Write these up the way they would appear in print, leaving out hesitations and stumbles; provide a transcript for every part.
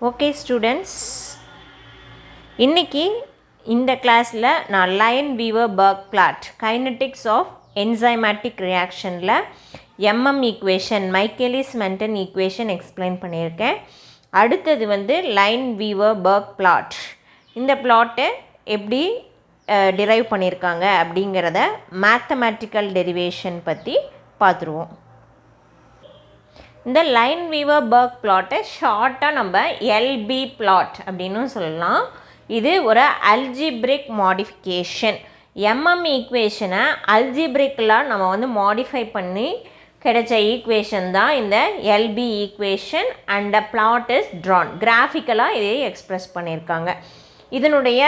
Okay students, இன்றைக்கி இந்த கிளாஸில் நான் Lineweaver Burk plot kinetics of enzymatic ரியாக்ஷனில் ஈக்குவேஷன் மைக்கேலிஸ்-மென்டன் ஈக்குவேஷன் எக்ஸ்பிளைன் பண்ணியிருக்கேன். அடுத்தது லைன்-வீவர்-பர்க் பிளாட். இந்த பிளாட்டை எப்படி டிரைவ் பண்ணியிருக்காங்க அப்படிங்கிறத மேத்தமேட்டிக்கல் டெரிவேஷன் பற்றி பார்த்துருவோம். இந்த லைன்-வீவர்-பர்க் பிளாட்டை ஷார்ட்டாக நம்ம எல்பி பிளாட் அப்படின்னு சொல்லலாம். இது ஒரு அல்ஜிப்ரிக் மாடிஃபிகேஷன். ஈக்குவேஷனை அல்ஜிப்ரிக்கெலாம் நம்ம மாடிஃபை பண்ணி கிடைச்ச ஈக்குவேஷன் தான் இந்த LB equation. And the plot is drawn. கிராஃபிக்கலாக இதை எக்ஸ்ப்ரெஸ் பண்ணியிருக்காங்க. இதனுடைய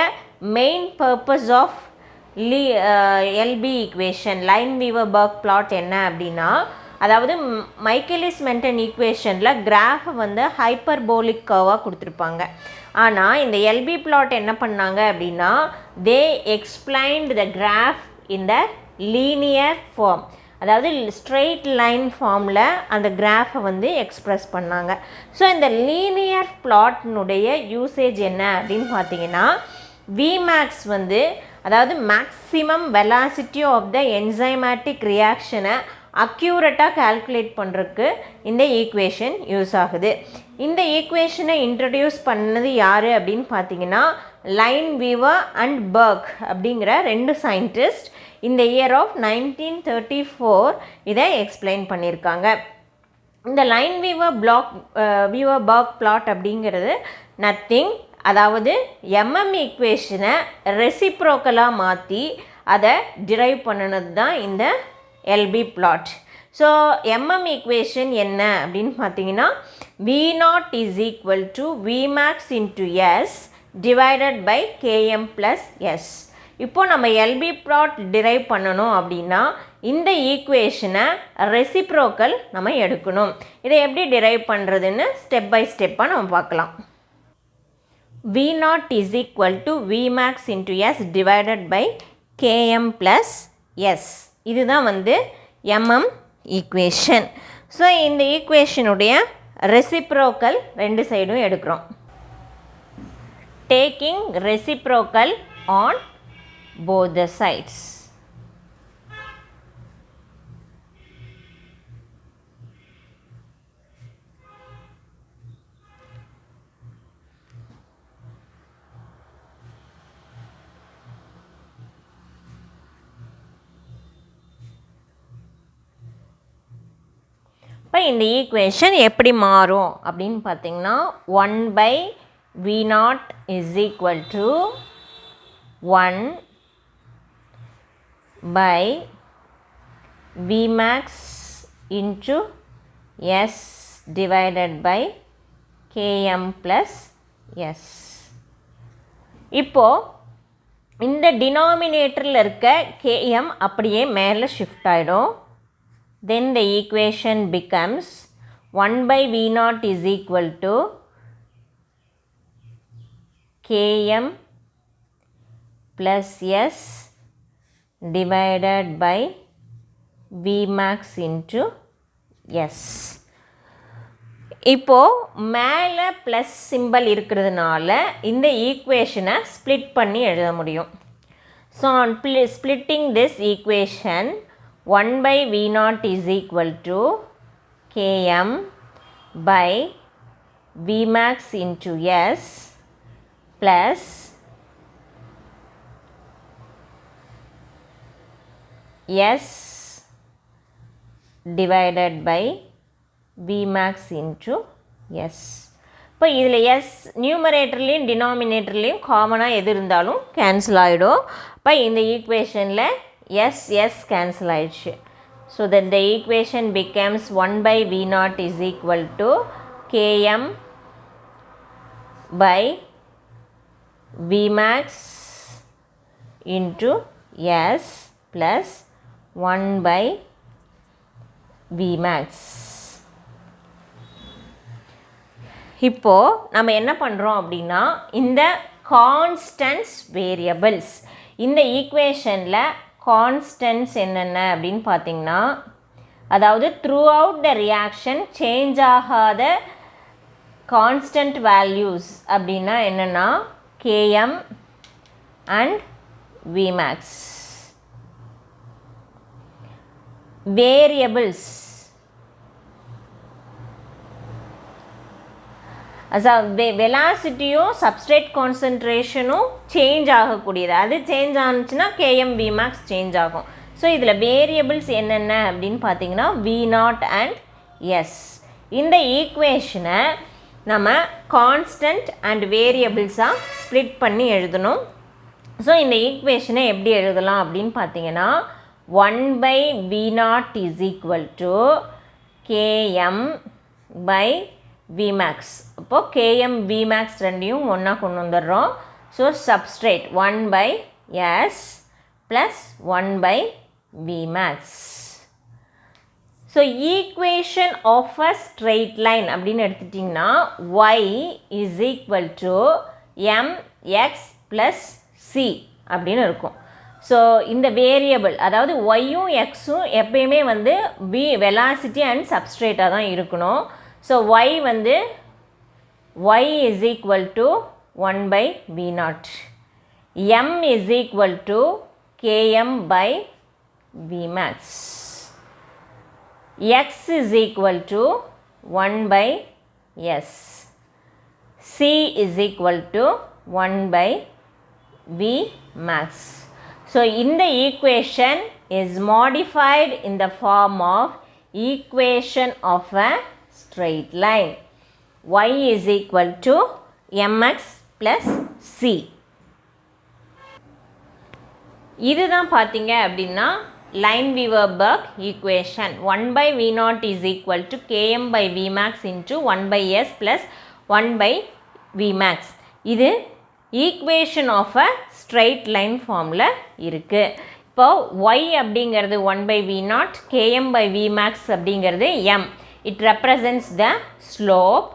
main purpose of LB equation Lineweaver Burk plot என்ன அப்படின்னா, அதாவது மைக்கேலிஸ்-மென்டன் ஈக்குவேஷனில் கிராஃபை ஹைப்பர்போலிக் கர்வாக கொடுத்துருப்பாங்க. ஆனால் இந்த எல்பி பிளாட் என்ன பண்ணாங்க அப்படின்னா, they explained the graph in the linear form. அதாவது ஸ்ட்ரெயிட் லைன் ஃபார்மில் அந்த கிராஃபை எக்ஸ்ப்ரெஸ் பண்ணாங்க. ஸோ இந்த லீனியர் பிளாட்னுடைய யூசேஜ் என்ன அப்படின்னு பார்த்தீங்கன்னா, விமேக்ஸ் அதாவது maximum velocity of the enzymatic ரியாக்ஷனை அக்யூரேட்டாக கால்குலேட் பண்ணுறதுக்கு இந்த ஈக்குவேஷன் யூஸ் ஆகுது. இந்த ஈக்குவேஷனை இன்ட்ரடியூஸ் பண்ணது யார் அப்படின்னு பார்த்தீங்கன்னா, லைன்-வீவர் அண்ட் பர்க் அப்படிங்கிற ரெண்டு சயின்டிஸ்ட் இந்த இயர் ஆஃப் 1934 இதை எக்ஸ்பிளைன் பண்ணியிருக்காங்க. இந்த லைன்-வீவர்-பர்க் பிளாட் அப்படிங்கிறது நத்திங், அதாவது ஈக்குவேஷனை ரெசிப்ரோக்கலாக மாற்றி அதை டிரைவ் பண்ணினது தான் இந்த எல்பி பிளாட். ஸோ ஈக்குவேஷன் என்ன அப்படின்னு பார்த்தீங்கன்னா, V0 is equal to Vmax into S divided by Km plus S. இப்போது நம்ம எல்பி பிளாட் டிரைவ் பண்ணணும் அப்படின்னா இந்த ஈக்குவேஷனை ரெசிப்ரோக்கல் நம்ம எடுக்கணும். இதை எப்படி டிரைவ் பண்ணுறதுன்னு ஸ்டெப் பை ஸ்டெப்பாக நம்ம பார்க்கலாம். V0 is equal to Vmax into S divided by Km plus S. இதுதான் ஈக்குவேஷன். ஸோ இந்த ஈக்குவேஷனுடைய ரெசிப்ரோக்கல் ரெண்டு சைடும் எடுக்கிறோம். Taking reciprocal on both the sides. இப்போ இந்த ஈக்குவேஷன் எப்படி மாறும் அப்படின்னு பார்த்தீங்கன்னா, 1/V0 is equal to 1 by Vmax into S divided by Km plus S. இப்போது இந்த டினாமினேட்டரில் இருக்க Km அப்படியே மேலே ஷிஃப்ட் ஆகிடும். Then the equation becomes 1/V0 is equal to Km plus S divided by Vmax into S. இப்போது மேலே plus symbol இருக்கிறதுனால இந்த ஈக்குவேஷனை ஸ்ப்ளிட் பண்ணி எழுத முடியும். So on splitting this equation, 1/V0 is equal to Km by Vmax into S plus S divided by Vmax into S. இப்போ இதில் S நியூமரேட்டர்லேயும் டினாமினேட்டர்லேயும் காமனாக எது இருந்தாலும் கேன்சல் ஆகிடும். இப்போ இந்த ஈக்குவேஷனில் S கேன்சல் ஆயிடுச்சு. So then the equation becomes 1/V0 is equal to Km by Vmax into S plus 1/Vmax. இப்போது நம்ம என்ன பண்ணுறோம் அப்படின்னா, இந்த கான்ஸ்டன்ட்ஸ் வேரியபிள்ஸ் இந்த ஈக்குவேஷனில் கான்ஸ்டன்ட்ஸ் என்னென்ன அப்படின்னு பார்த்தீங்கன்னா, அதாவது throughout the reaction change ஆகாத கான்ஸ்டன்ட் வேல்யூஸ் அப்படின்னா என்னென்னா km and Vmax. Variables வெலாசிட்டியும் சப்ஸ்ட்ரேட் கான்சன்ட்ரேஷனும் சேஞ்ச் ஆகக்கூடியது. அது சேஞ்ச் ஆனிச்சுன்னா km Vmax சேஞ்ச் ஆகும். ஸோ இதில் வேரியபிள்ஸ் என்னென்ன அப்படின்னு பார்த்தீங்கன்னா V0 அண்ட் S. இந்த ஈக்குவேஷனை நம்ம கான்ஸ்டன்ட் அண்ட் வேரியபிள்ஸாக ஸ்ப்ளிட் பண்ணி எழுதணும். ஸோ இந்த ஈக்குவேஷனை எப்படி எழுதலாம் அப்படின்னு பார்த்தீங்கன்னா 1/V0 is equal to km by Vmax. அப்போது km Vmax ரெண்டையும் ஒன்றா கொண்டு வந்துடுறோம். So substrate 1/S plus 1/Vmax. So equation of a straight line அப்படின்னு எடுத்துட்டிங்கன்னா y is equal to mx plus c அப்படின்னு இருக்கும். ஸோ இந்த வேரியபிள் அதாவது ஒய்யும் எக்ஸும் எப்பயுமே வந்து வெலாசிட்டி அண்ட் சப்ஸ்ட்ரேட்டாக தான் இருக்கணும். ஸோ y வந்து y is equal to 1/V0, m is equal to km by Vmax, x is equal to 1/S, c is equal to 1/Vmax. So in the equation is modified in the form of equation of a straight line. Y is equal to mx plus c. இதுதான் பார்த்தீங்க அப்படின்னா Lineweaver-Burk equation. 1/V0 is equal to km by Vmax into 1/S plus 1/Vmax. இது equation of a straight line ஃபார்மில் இருக்குது. இப்போது y அப்படிங்கிறது 1/V0, km by Vmax அப்படிங்கிறது m. It represents the slope.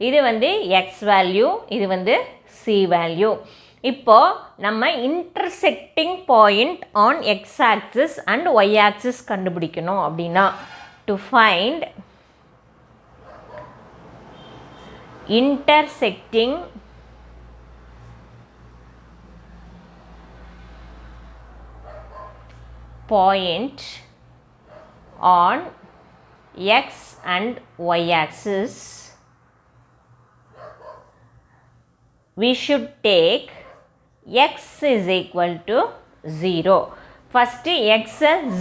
இது வந்து x வேல்யூ, இது வந்து c வேல்யூ. இப்போது நம்ம intersecting point on x axis and y axis கண்டுபிடிக்கணும் அப்படின்னா to find intersecting point on x and y axis, we should take x is equal to 0. First x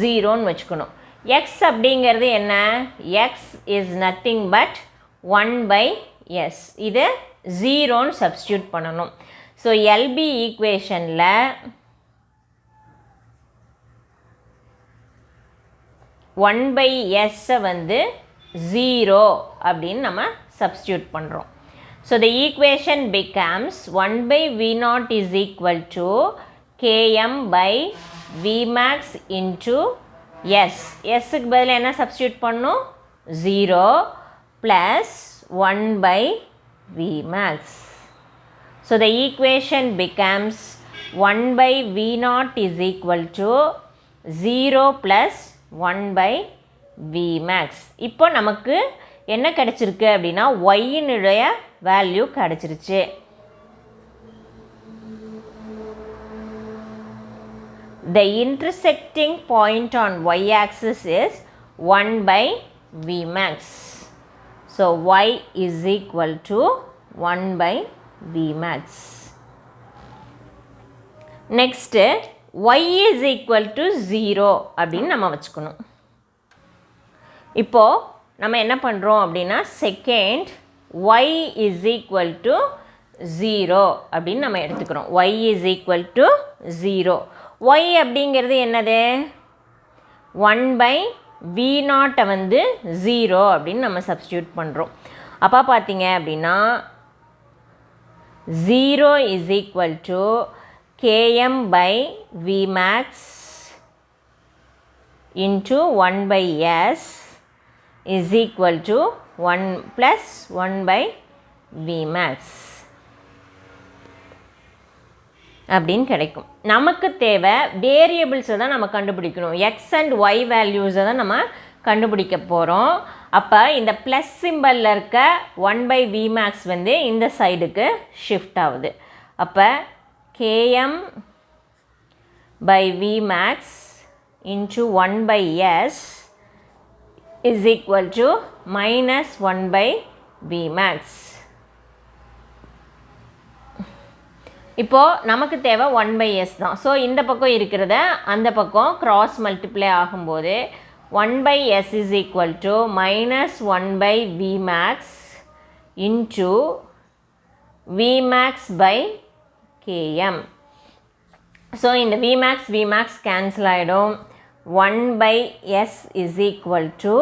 0 ன்னு வச்சுக்கணும். x அப்படிங்கிறது என்ன? x is nothing but 1/S. இது 0 ன்னு substitute பண்ணணும். So LB ஈக்குவேஷனில் 1/S வந்து 0 அப்படின்னு நம்ம சப்ஸ்டியூட் பண்ணுறோம். So the equation becomes 1/V0 is equal to km by Vmax into S. Sக்கு பதில் என்ன சப்ஸ்டியூட் பண்ணணும்? 0 plus 1/Vmax. So the equation becomes 1/V0 is equal to 0 plus 1/Vmax. இப்போ நமக்கு என்ன கிடைச்சிருக்கு அப்படின்னா y-னுடைய வேல்யூ கிடைச்சிருச்சு. The intersecting point on y-axis is 1/Vmax. So y is equal to 1/Vmax. Next y is equal to 0 அப்படின்னு நம்ம வச்சுக்கணும். இப்போது நம்ம என்ன பண்ணுறோம் அப்படின்னா second y is equal to 0 அப்படின்னு நம்ம எடுத்துக்கிறோம். y is equal to 0. y அப்படிங்கிறது என்னது? 1/V0 வந்து 0 அப்படின்னு நம்ம சப்ஸ்டியூட் பண்ணுறோம். அப்போ பார்த்தீங்க அப்படின்னா 0 is equal to km by Vmax into 1/S is equal to 1 plus 1/Vmax அப்படின்னு கிடைக்கும். நமக்கு தேவை வேரியபிள்ஸை தான் நம்ம கண்டுபிடிக்கணும். எக்ஸ் அண்ட் ஒய் வேல்யூஸை தான் நம்ம கண்டுபிடிக்க போகிறோம். அப்போ இந்த ப்ளஸ் சிம்பலில் இருக்க 1/Vmax வந்து இந்த சைடுக்கு ஷிஃப்ட் ஆகுது. அப்போ Km/Vmax into 1/S is equal to minus 1/Vmax. இப்போது நமக்கு தேவை 1/S தான். ஸோ இந்த பக்கம் இருக்கிறத அந்த பக்கம் கிராஸ் மல்டிப்ளை ஆகும்போது 1/S is equal to minus 1/Vmax into Vmax by Km. So இந்த Vmax cancel ஆகிடும். 1/S is equal to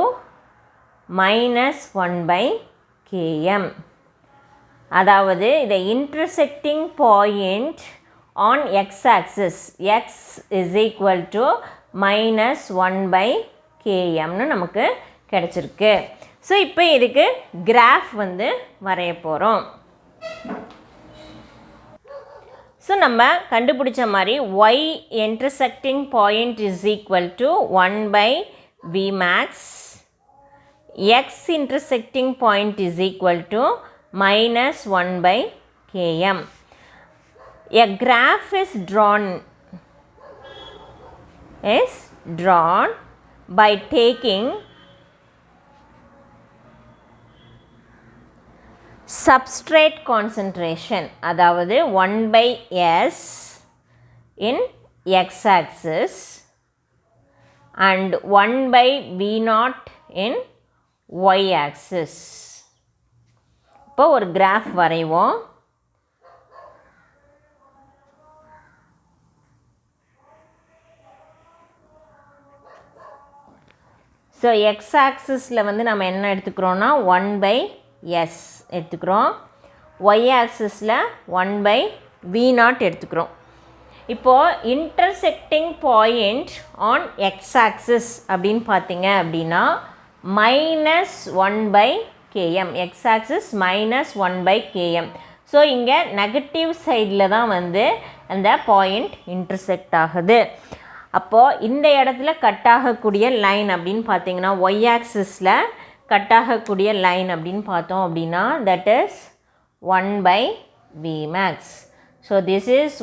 minus 1/Km. அதாவது இந்த intersecting point on x-axis x is equal to minus 1/Kmனு நமக்கு கிடச்சிருக்கு. ஸோ இப்போ இதுக்கு graph வந்து வரைய போகிறோம். ஸோ நம்ம கண்டுபிடிச்ச மாதிரி y intersecting point is equal to 1/Vmax, x intersecting point is equal to minus 1/Km. A graph is drawn by taking substrate concentration, அதாவது 1/S in x-axis and 1/V0 in y-axis. இப்போ ஒரு graph வரைவோம். So X ஆக்சிஸில் வந்து நம்ம என்ன எடுத்துக்கிறோன்னா 1/S எடுத்துக்கிறோம். Y ஆக்சிஸில் 1/V0 எடுத்துக்கிறோம். இப்போது intersecting point on X axis அப்படின்னு பார்த்தீங்க அப்படின்னா minus 1/Km, X axis minus 1/Km. So இங்கே நெகட்டிவ் சைடில் தான் வந்து அந்த பாயிண்ட் இன்டர்செக்ட் ஆகுது. அப்போது இந்த இடத்துல கட் ஆகக்கூடிய லைன் அப்படின்னு பார்த்தீங்கன்னா ஒய் ஆக்சிஸில் கட் ஆகக்கூடிய லைன் அப்படின்னு பார்த்தோம் அப்படின்னா that is 1/Vmax. So this is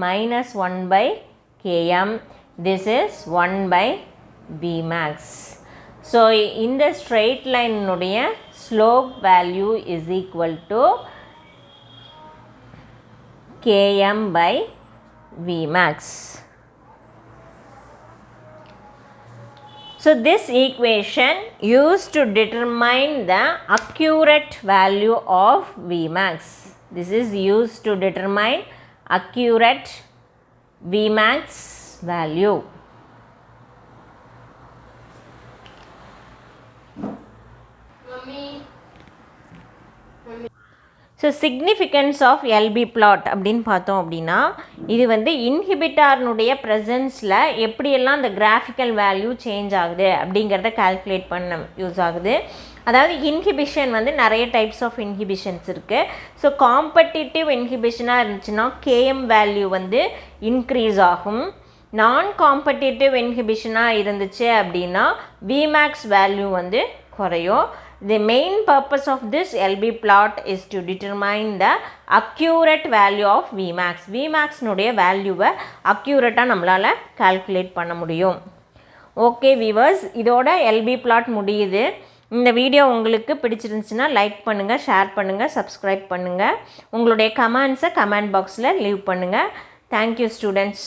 minus 1/Km, this is 1/Vmax. So இந்த ஸ்ட்ரெயிட் லைனுடைய slope value is equal to Km/Vmax. So this equation used to determine the accurate value of Vmax. This is used to determine accurate Vmax value. So significance of LB plot அப்படின்னு பார்த்தோம் அப்படின்னா இது வந்து இன்ஹிபிட்டார்னுடைய ப்ரெசன்ஸில் எப்படியெல்லாம் அந்த graphical value change ஆகுது அப்படிங்கிறத calculate பண்ண யூஸ் ஆகுது. அதாவது இன்ஹிபிஷன் வந்து நிறைய டைப்ஸ் ஆஃப் இன்ஹிபிஷன்ஸ் இருக்குது. ஸோ காம்படிட்டிவ் இன்ஹிபிஷனாக இருந்துச்சுன்னா கேஎம் வேல்யூ வந்து இன்க்ரீஸ் ஆகும். நான் காம்படிட்டிவ் இன்ஹிபிஷனாக இருந்துச்சு அப்படின்னா விமேக்ஸ் வேல்யூ வந்து குறையும். The main purpose of this LB plot is to determine the accurate value of Vmax. Vmax நுடைய வேல்யூவை அக்யூரேட்டாக நம்மளால் கால்குலேட் பண்ண முடியும். ஓகே வியூவர்ஸ், இதோட LB plot முடியுது. இந்த வீடியோ உங்களுக்கு பிடிச்சிருந்துச்சுன்னா லைக் பண்ணுங்கள், ஷேர் பண்ணுங்கள், சப்ஸ்கிரைப் பண்ணுங்கள். உங்களுடைய கமெண்ட்ஸை கமெண்ட் பாக்ஸில் லீவ் பண்ணுங்கள். Thank you students.